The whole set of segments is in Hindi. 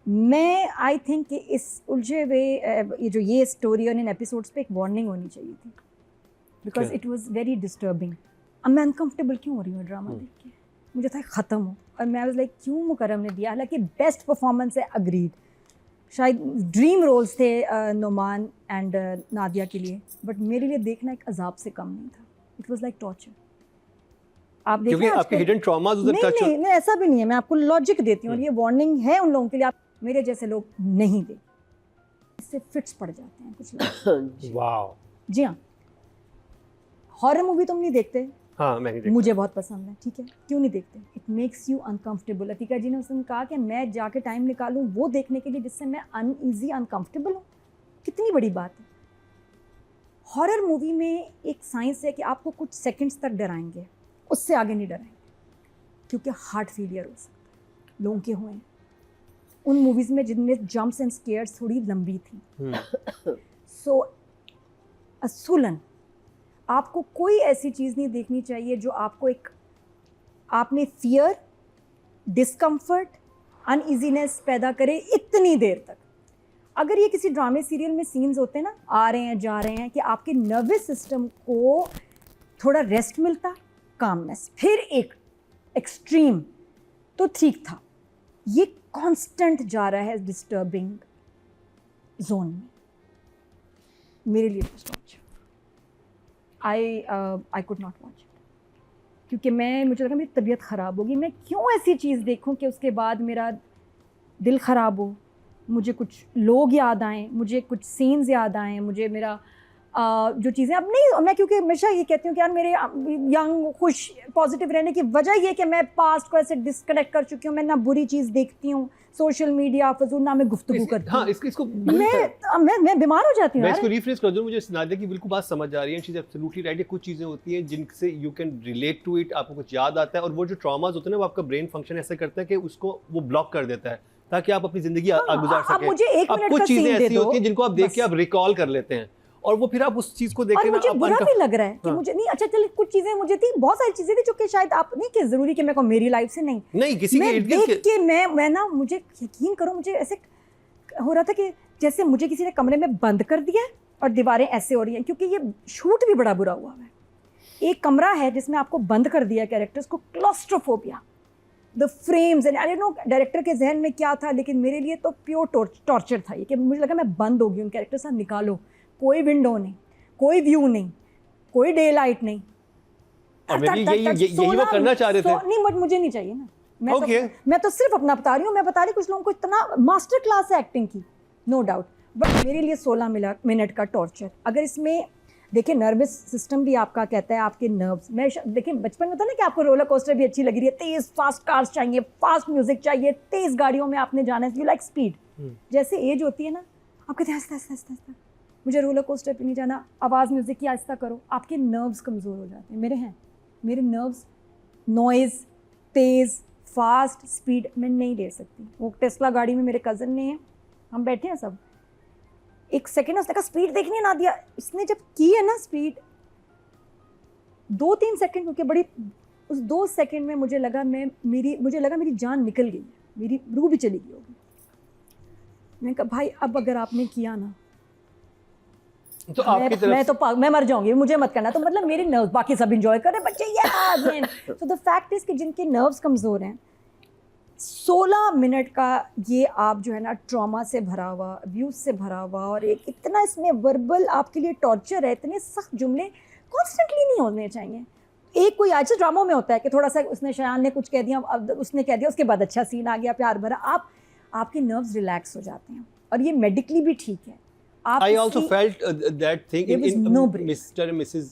मैं आई थिंक कि इस उलझे हुए ये स्टोरी और इन एपिसोड्स पे एक वार्निंग होनी चाहिए थी, because it was very disturbing. अब मैं अनकंफर्टेबल क्यों हो रही हूँ ड्रामा देख के, मुझे था ख़त्म हो, और मैं वाज लाइक क्यों मुकर्रम ने दिया, हालांकि बेस्ट परफॉर्मेंस है, अग्रीड, शायद ड्रीम रोल्स थे नोमान एंड नादिया के लिए, बट मेरे लिए देखना एक अजाब से कम नहीं था। It was like torture. आप देखें क्योंकि आपके हिडन ट्रॉमास उधर टच नहीं नहीं, ऐसा भी नहीं है, मैं आपको लॉजिक देती हूँ और ये वार्निंग है उन लोगों के लिए, आप मेरे जैसे लोग नहीं देख, इससे फिट्स पड़ जाते हैं कुछ लोग। वाओ। जी हाँ, हॉरर मूवी तुम नहीं देखते? हाँ, मैं नहीं देखता। मुझे बहुत पसंद है, ठीक है, क्यों नहीं देखते? It makes you uncomfortable. Atika ji ने उसने कहा कि मैं जाके टाइम निकालूं वो देखने के लिए जिससे मैं अनईजी अनकंफर्टेबल हूँ, कितनी बड़ी बात है। हॉरर मूवी में एक साइंस है कि आपको कुछ सेकंड्स तक डराएंगे, उससे आगे नहीं डराएंगे, क्योंकि हार्ट फेलियर हो सकता है, लोगों के हुए हैं उन मूवीज़ में जिनमें जंप्स एंड स्केयर्स थोड़ी लंबी थी। सो असूलन आपको कोई ऐसी चीज़ नहीं देखनी चाहिए जो आपको आप में फियर, डिस्कम्फर्ट, अनईजीनेस पैदा करे इतनी देर तक। अगर ये किसी ड्रामे सीरियल में सीन्स होते हैं ना, आ रहे हैं जा रहे हैं, कि आपके नर्वस सिस्टम को थोड़ा रेस्ट मिलता, कामनेस, फिर एक एक्सट्रीम, तो ठीक था। ये कांस्टेंट जा रहा है डिस्टर्बिंग जोन में, मेरे लिए I could not watch it, क्योंकि मुझे लगा मेरी तबीयत ख़राब होगी। मैं क्यों ऐसी चीज़ देखूं कि उसके बाद मेरा दिल ख़राब हो, मुझे कुछ लोग याद आएँ, मुझे कुछ सीन्स याद आएँ, मुझे मेरा जो चीज़ें अब नहीं, मैं क्योंकि हमेशा ये कहती हूँ कि यार मेरे यंग खुश पॉजिटिव रहने की वजह ये कि मैं पास्ट को ऐसे डिस्कनेक्ट कर चुकी हूँ। मैं ना बुरी चीज़ देखती हूँ, सोशल मीडिया फजूल ना मैं गुफ्तगू करती हूँ। हाँ, इसको मैं बीमार हो जाती हूँ। मैं इसको रिफ्रेश कर दूं, मुझे नादिया की बिल्कुल बात समझ आ रही है, शी इज एब्सोल्युटली राइट। कुछ चीज़ें होती हैं जिनसे you can relate to it, आपको कुछ याद आता है, और वो जो ट्रॉमास होते हैं ना, वो आपका ब्रेन फंक्शन ऐसे करता है कि उसको वो ब्लॉक कर देता है ताकि आप अपनी ज़िंदगी गुजार सकें। मुझे एक मिनट कुछ का चीज़ें सीन दे ऐसी दो होती हैं जिनको आप देख के आप रिकॉल कर लेते हैं, और वो फिर आप उस चीज़ को देख और के मुझे बुरा भी लग रहा है कि हाँ। मुझे नहीं, अच्छा चलिए कुछ चीज़ें मुझे थी, बहुत सारी चीज़ें थी जो कि शायद आप नहीं, कि ज़रूरी कि मेरे को मेरी लाइफ से नहीं किसी मैं के देख के मैं ना, मुझे यकीन करो, मुझे ऐसे हो रहा था कि जैसे मुझे किसी ने कमरे में बंद कर दिया है और दीवारें ऐसे हो रही हैं, क्योंकि ये शूट भी बड़ा बुरा हुआ है। एक कमरा है जिसमें आपको बंद कर दिया कैरेक्टर्स को, claustrophobia, the frames, and I don't know director के जहन में क्या था, लेकिन मेरे लिए तो प्योर टॉर्चर था ये, कि मुझे लगा मैं बंद हो गई हूँ कैरेक्टर से, निकालो, कोई विंडो नहीं, कोई व्यू नहीं, कोई डे लाइट नहीं। और यही वो करना चाह रहे थे। नहीं, बट मुझे नहीं चाहिए ना, मैं तो सिर्फ अपना बता रही हूँ। मैं बता रही कुछ लोगों को इतना मास्टर क्लास है एक्टिंग की, नो डाउट, बट मेरे लिए 16 मिनट का टॉर्चर। अगर इसमें देखिए, नर्वस सिस्टम भी आपका कहता है, आपके नर्व्स, मैं देखिए बचपन में था ना कि आपको रोलर कोस्टर भी अच्छी लगी रही है, तेज फास्ट कार्स चाहिए, फास्ट म्यूजिक चाहिए, तेज गाड़ियों में आपने जाना है, यू लाइक स्पीड। जैसे एज होती है ना, आप कहते हैं आस्ता आस्ता आस्ता आस्ता, मुझे रोलर कोस्टर पे नहीं जाना, आवाज़ म्यूजिक की आहिस्ता करो, आपके नर्व्स कमज़ोर हो जाते हैं। मेरे नर्व्स नॉइज़, तेज़ फास्ट स्पीड मैं नहीं ले सकती। वो टेस्ला गाड़ी में मेरे कज़न ने है, हम बैठे हैं सब, एक सेकेंड उसने कहा स्पीड देखनी है ना दिया, इसने जब की है ना स्पीड, 2-3 सेकेंड रुके, बड़ी उस 2 सेकेंड में मुझे लगा मेरी जान निकल गई है, मेरी रूह भी चली गई होगी। मैंने कहा भाई अब अगर आपने किया ना तो आपकी तरफ मैं मर जाऊंगी, मुझे मत करना। तो मतलब मेरे नर्व्स, बाकी सब एंजॉय कर रहे हैं बच्चे, ये तो द फैक्ट इज कि जिनके नर्व्स कमज़ोर हैं, 16 मिनट का ये आप जो है ना ट्रॉमा से भरा हुआ, अब्यूज़ से भरा हुआ, और एक इतना इसमें वर्बल आपके लिए टॉर्चर है, इतने सख्त जुमले कॉन्स्टेंटली नहीं होने चाहिए। एक कोई आज ड्रामों में होता है कि थोड़ा सा उसने, शयान ने कुछ कह दिया, अब उसने कह दिया, उसके बाद अच्छा सीन आ गया प्यार भरा, आपके नर्व्स रिलैक्स हो जाते हैं, और ये मेडिकली भी ठीक है। I also felt that thing in Mr. and Mrs.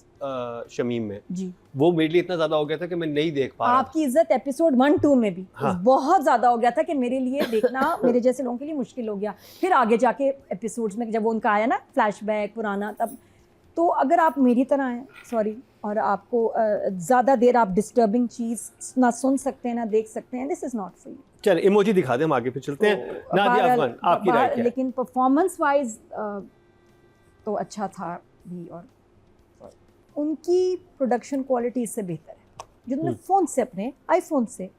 Shamim में जी, वो मेरे लिए इतना ज्यादा हो गया था कि मैं नहीं देख पा रहा। आपकी इज्जत एपिसोड 1-2 में भी बहुत ज्यादा हो गया था कि मेरे लिए देखना मेरे जैसे लोगों के लिए मुश्किल हो गया। फिर आगे जाके एपिसोड्स में जब वो उनका आया ना फ्लैशबैक पुराना, तब तो अगर आप मेरी तरह हैं, सॉरी, और आपको ज़्यादा देर आप डिस्टर्बिंग चीज़ ना सुन सकते हैं ना देख सकते हैं, this is not for you. चल इमोजी दिखा दे, हम आगे फिर चलते हैं। नादिया अफगान, आपकी राय क्या है? लेकिन परफॉर्मेंस वाइज तो अच्छा था भी, और उनकी प्रोडक्शन क्वालिटी इससे बेहतर है, जिन्होंने फ़ोन से, अपने आईफोन से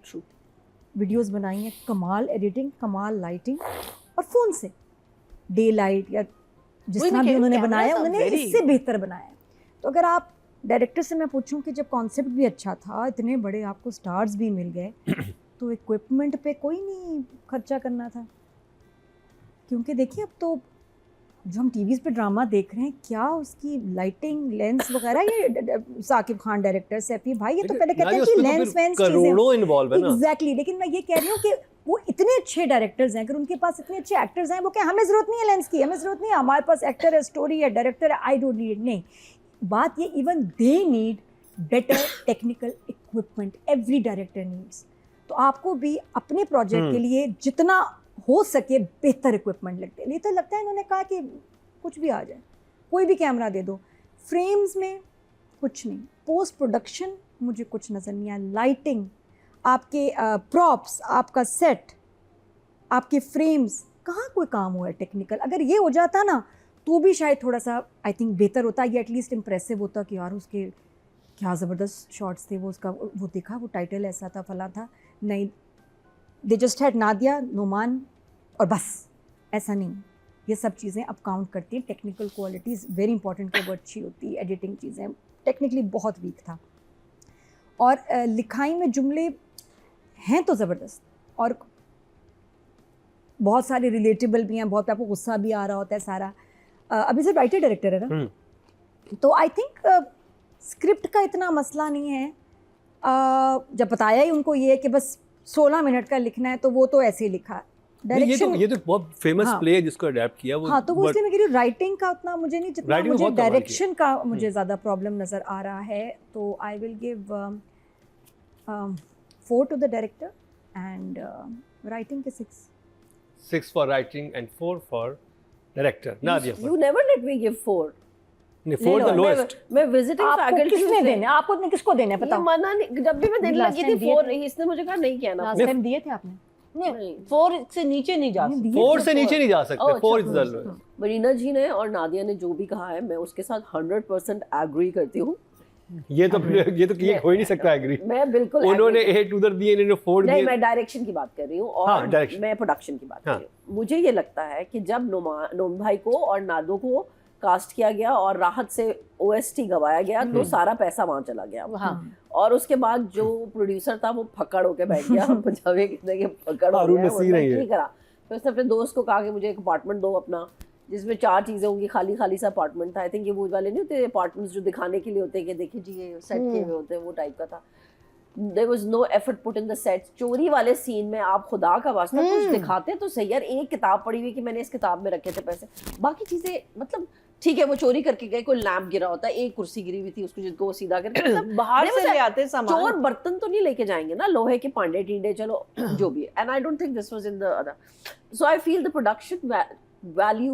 वीडियोस बनाई हैं, कमाल एडिटिंग, कमाल लाइटिंग, और फ़ोन से डे लाइट या जिस तरह भी उन्होंने बनाया उन्होंने इससे बेहतर बनाया है। तो अगर आप डायरेक्टर से मैं पूछूं कि जब कॉन्सेप्ट भी अच्छा था, इतने बड़े आपको स्टार्स भी मिल गए, तो इक्विपमेंट पे कोई नहीं खर्चा करना था? क्योंकि देखिए अब तो जो हम टीवीज़ पे ड्रामा देख रहे हैं, क्या उसकी लाइटिंग, लेंस वगैरह, ये साकिब खान डायरेक्टर, सैफी भाई, ये तो पहले कहते हैं कि लेंस वेंस करोड़ों इन्वॉल्व है ना। एग्जैक्टली, लेकिन मैं ये कह रही हूँ कि वो इतने अच्छे डायरेक्टर्स हैं, अगर उनके पास इतने अच्छे एक्टर्स हैं, वो क्या हमें ज़रूरत नहीं है लेंस की, हमें ज़रूरत नहीं है, हमारे पास एक्टर है, स्टोरी है, डायरेक्टर है, आई डोंट नीड, नहीं। बात ये, even they need better technical equipment, every director needs. तो आपको भी अपने प्रोजेक्ट के लिए जितना हो सके बेहतर इक्विपमेंट लगते हैं। ये तो लगता है इन्होंने कहा कि कुछ भी आ जाए, कोई भी कैमरा दे दो, फ्रेम्स में कुछ नहीं, पोस्ट प्रोडक्शन मुझे कुछ नज़र नहीं आया, लाइटिंग, आपके प्रॉप्स, आपका सेट, आपके फ्रेम्स, कहाँ कोई काम हुआ है टेक्निकल। अगर ये हो जाता ना तो भी शायद थोड़ा सा आई थिंक बेहतर होता, या एटलीस्ट इम्प्रेसिव होता कि यार उसके क्या ज़बरदस्त शॉट्स थे, वो उसका वो देखा, वो टाइटल ऐसा था, फला था। नहीं, they just had Nadia, Noman और बस, ऐसा नहीं। ये सब चीज़ें अब काउंट करती हैं, टेक्निकल क्वालिटीज़ वेरी इंपॉर्टेंट कि वो अच्छी होती है, एडिटिंग चीज़ें टेक्निकली बहुत वीक था, और लिखाई में जुमले हैं तो ज़बरदस्त, और बहुत सारे रिलेटेबल भी हैं, बहुत आपको गुस्सा भी आ रहा होता है सारा। अभी सिर्फ राइटर डायरेक्टर है ना, तो आई थिंक स्क्रिप्ट का इतना मसला नहीं है। जब बताया ही उनको ये है कि बस 16 मिनट का लिखना है, तो वो तो ऐसे ही लिखा। डायरेक्शन ये तो बहुत फेमस प्ले है जिसको अडैप्ट किया वो। हाँ, तो वो इसलिए मैं कह रही हूँ राइटिंग का उतना मुझे नहीं, जितना मुझे डायरेक्शन का मुझे ज़्यादा प्रॉब्लम नज़र आ रहा है। तो I will give 4 to the director and writing के 6 for writing and 4 for director. Nadia, You never let me give 4. नहीं, 4 द लोएस्ट। मैं विजिटिंग आपको फैकल्टी किसने देने, आपको ने किसको देने ये बताओ? मना नहीं, जब भी मैं देने Last लगी time थी दिए 4 थे। रही, इसने मुझे कहा नहीं कहना। लास्ट टाइम दिए थे आपने? नहीं, 4 से नीचे नहीं जा सकते। 4 से नीचे नहीं जा सकते, Oh, 4 इज अच्छा, द लोएस्ट। मरीना जी ने और नादिया ने जो भी कहा है, मैं उसके साथ 100% एग्री करती हूँ। ये तो हो ही नहीं सकता एग्री। मैं बिल्कुल उन्होंने 8 उधर दिए, इन्होंने 4 दिए। नहीं, मैं डायरेक्शन की बात कर रही हूँ और हाँ, direction। मैं प्रोडक्शन की बात कर हाँ। रही हूँ। मुझे ये लगता है कि जब नोम भाई को और नादो को कास्ट किया गया और राहत से OST गवाया गया, तो सारा पैसा वहां चला गया। हाँ। और उसके बाद जो प्रोड्यूसर था वो फकड़ होके बैठ गया, पंजाबी कहते हैं कि फकड़ हो हारून गया, नसीर है ये। नहीं करा। तो उसने अपने दोस्त को कहा कि मुझे एक अपार्टमेंट दो अपना, जिसमें 4 चीजें होंगी, खाली खाली सा अपार्टमेंट था। आई थिंक ये वो वाले नहीं होते अपार्टमेंट्स जो दिखाने के लिए होते हैं कि देखिए जी ये सेट किए हुए होते हैं, वो टाइप का था। There was no effort put in the sets। चोरी वाले सीन में आप खुदा का वास्ता कुछ दिखाते तो सही यार, एक किताब पड़ी हुई कि मैंने इस किताब में रखे थे पैसे, बाकी चीजें मतलब ठीक है, वो चोरी करके गए, कोई लैंप गिरा होता है, एक कुर्सी गिरी हुई थी उसको जिनको वो सीधा करके मतलब बाहर से ले आते सामान। चोर बर्तन तो नहीं लेके जाएंगे ना, लोहे के पांडे टींडे, चलो जो भी है। And I don't think this was in the other, so I feel the production value